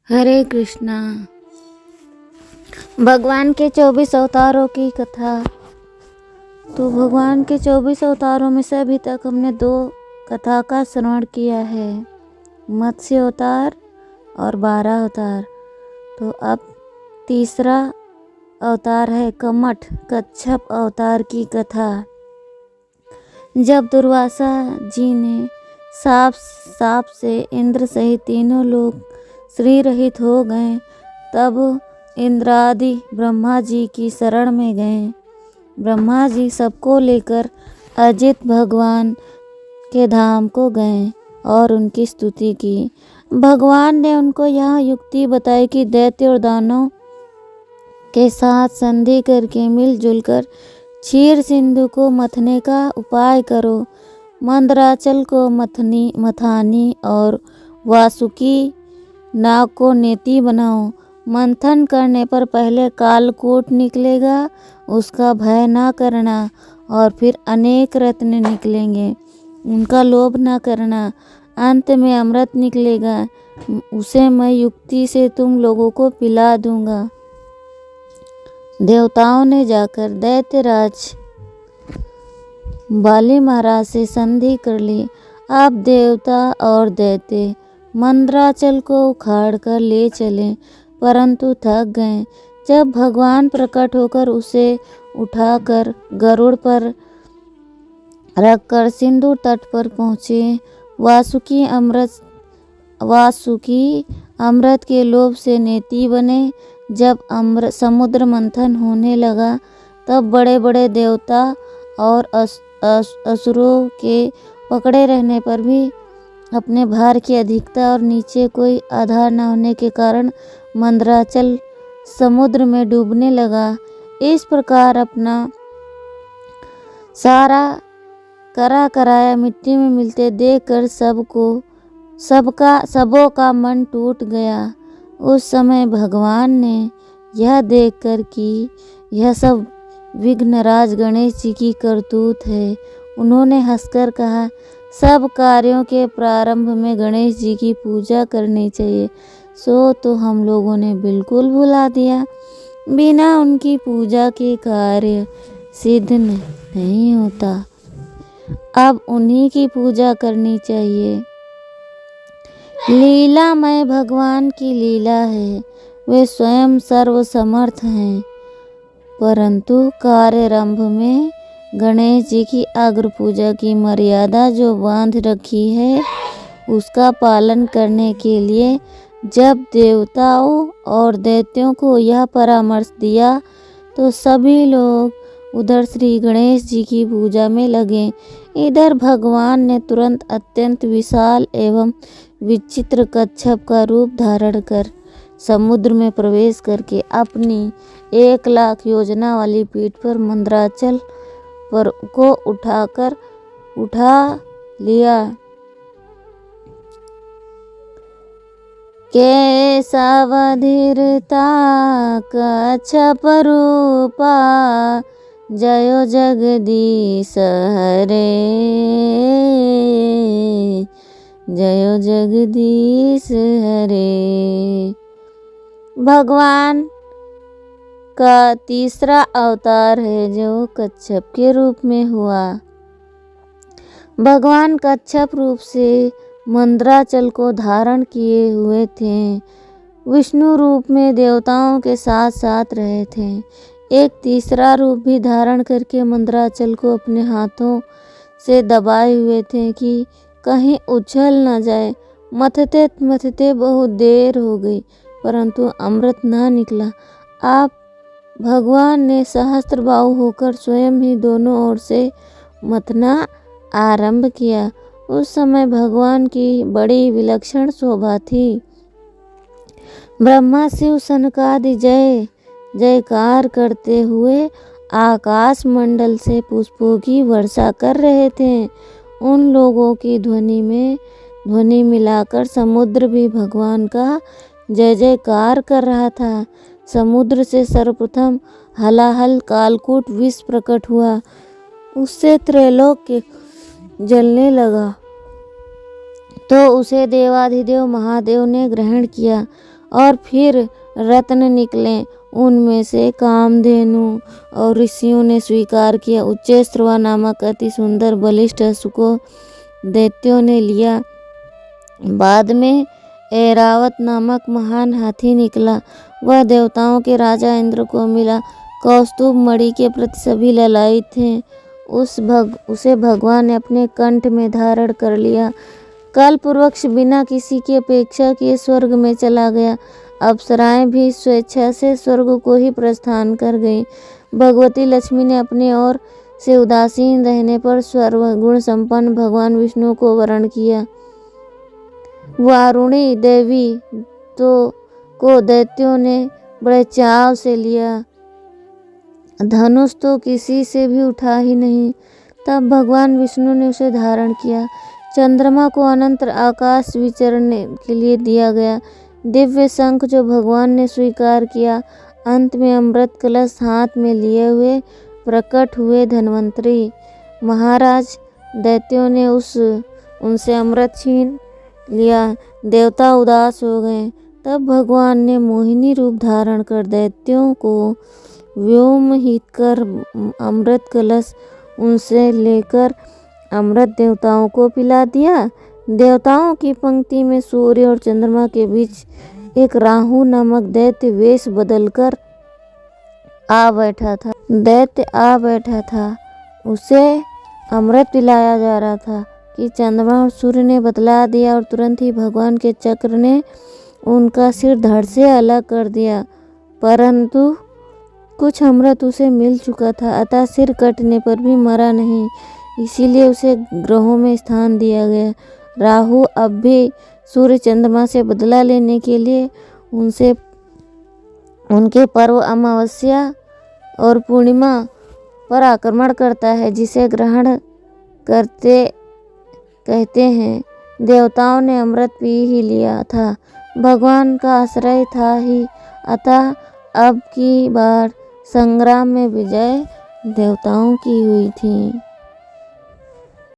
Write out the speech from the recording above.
हरे कृष्णा। भगवान के 24 अवतारों की कथा। तो भगवान के 24 अवतारों में से अभी तक हमने 2 कथा का श्रवण किया है, मत्स्य अवतार और 12 अवतार। तो अब तीसरा अवतार है कमठ कच्छप अवतार की कथा। जब दुर्वासा जी ने साप से इंद्र सहित तीनों लोग श्री रहित हो गए, तब इंद्रादि ब्रह्मा जी की शरण में गए। ब्रह्मा जी सबको लेकर अजित भगवान के धाम को गए और उनकी स्तुति की। भगवान ने उनको यह युक्ति बताई कि दैत्य और दानव के साथ संधि करके मिलजुल कर क्षीर सिंधु को मथने का उपाय करो। मंदराचल को मथानी और वासुकी नाग को नेति बनाओ। मंथन करने पर पहले कालकूट निकलेगा, उसका भय ना करना, और फिर अनेक रत्न निकलेंगे, उनका लोभ ना करना। अंत में अमृत निकलेगा, उसे मैं युक्ति से तुम लोगों को पिला दूंगा। देवताओं ने जाकर दैत्यराज बाली महाराज से संधि कर ली। अब देवता और दैत्य मंदराचल को उखाड़ कर ले चले, परंतु थक गए। जब भगवान प्रकट होकर उसे उठाकर गरुड़ पर रखकर सिंधु तट पर पहुँचे, वासुकी अमृत के लोभ से नेति बने। जब समुद्र मंथन होने लगा, तब बड़े बड़े देवता और असुरों के पकड़े रहने पर भी अपने भार की अधिकता और नीचे कोई आधार न होने के कारण मंदराचल समुद्र में डूबने लगा। इस प्रकार अपना सारा कराया मिट्टी में मिलते देखकर सबों का मन टूट गया। उस समय भगवान ने यह देखकर कि यह सब विघ्नराज गणेश जी की करतूत है, उन्होंने हंसकर कहा, सब कार्यों के प्रारंभ में गणेश जी की पूजा करनी चाहिए। सो तो हम लोगों ने बिल्कुल भुला दिया। बिना उनकी पूजा के कार्य सिद्ध नहीं होता। अब उन्हीं की पूजा करनी चाहिए। लीलामय भगवान की लीला है, वे स्वयं सर्वसमर्थ हैं, परंतु कार्यारंभ में गणेश जी की अग्र पूजा की मर्यादा जो बांध रखी है, उसका पालन करने के लिए जब देवताओं और दैत्यों को यह परामर्श दिया, तो सभी लोग उधर श्री गणेश जी की पूजा में लगे। इधर भगवान ने तुरंत अत्यंत विशाल एवं विचित्र कच्छप का रूप धारण कर समुद्र में प्रवेश करके अपनी 1,00,000 योजना वाली पीठ पर मंदराचल पर को उठा लिया। केशवधीरता कच्छप रूपा, जयो जगदीश हरे, जयो जगदीश हरे। भगवान का तीसरा अवतार है जो कच्छप के रूप में हुआ। भगवान कच्छप रूप से मंदराचल को धारण किए हुए थे। विष्णु रूप में देवताओं के साथ साथ रहे थे। एक तीसरा रूप भी धारण करके मंदराचल को अपने हाथों से दबाए हुए थे कि कहीं उछल न जाए। मथते बहुत देर हो गई, परंतु अमृत न निकला। आप भगवान ने सहस्त्रबाहु होकर स्वयं ही दोनों ओर से मथना आरंभ किया। उस समय भगवान की बड़ी विलक्षण शोभा थी। ब्रह्मा शिव सनकादि जय जयकार करते हुए आकाश मंडल से पुष्पों की वर्षा कर रहे थे। उन लोगों की ध्वनि मिलाकर समुद्र भी भगवान का जय जयकार कर रहा था। समुद्र से सर्वप्रथम हलाहल कालकूट विष प्रकट हुआ, उससे त्रैलोक के जलने लगा, तो उसे देवाधिदेव महादेव ने ग्रहण किया और फिर रत्न निकले। उनमें से कामधेनु और ऋषियों ने स्वीकार किया। उच्चैश्रवा नामक अति सुंदर बलिष्ठ अश्व को दैत्यों ने लिया। बाद में ऐरावत नामक महान हाथी निकला। वह देवताओं के राजा इंद्र को मिला। कौस्तुभ मणि के प्रति सभी ललायित थे। उसे भगवान ने अपने कंठ में धारण कर लिया। कल्पवृक्ष बिना किसी की अपेक्षा किए स्वर्ग में चला गया। अप्सराएं भी स्वेच्छा से स्वर्ग को ही प्रस्थान कर गईं। भगवती लक्ष्मी ने अपने ओर से उदासीन रहने पर सर्वगुण संपन्न भगवान विष्णु को वरण किया। वारुणी देवी को दैत्यों ने बड़े चाव से लिया। धनुष तो किसी से भी उठा ही नहीं। तब भगवान विष्णु ने उसे धारण किया। चंद्रमा को अनंत आकाश विचरण के लिए दिया गया। दिव्य शंख जो भगवान ने स्वीकार किया। अंत में अमृत कलश हाथ में लिए हुए प्रकट हुए धन्वंतरी महाराज। दैत्यों ने उनसे अमृत छीन लिया। देवता उदास हो गए। तब भगवान ने मोहिनी रूप धारण कर दैत्यों को व्योम हित कर अमृत कलश उनसे लेकर अमृत देवताओं को पिला दिया। देवताओं की पंक्ति में सूर्य और चंद्रमा के बीच एक राहु नामक दैत्य वेश बदलकर आ बैठा था। दैत्य आ बैठा था। उसे अमृत पिलाया जा रहा था कि चंद्रमा और सूर्य ने बतला दिया और तुरंत ही भगवान के चक्र ने उनका सिर धड़ से अलग कर दिया। परंतु कुछ अमृत उसे मिल चुका था, अतः सिर कटने पर भी मरा नहीं। इसीलिए उसे ग्रहों में स्थान दिया गया। राहु अब भी सूर्य चंद्रमा से बदला लेने के लिए उनके पर्व अमावस्या और पूर्णिमा पर आक्रमण करता है, जिसे ग्रहण करते कहते हैं। देवताओं ने अमृत पी ही लिया था, भगवान का आश्रय था ही, अतः अब की बार संग्राम में विजय देवताओं की हुई थी।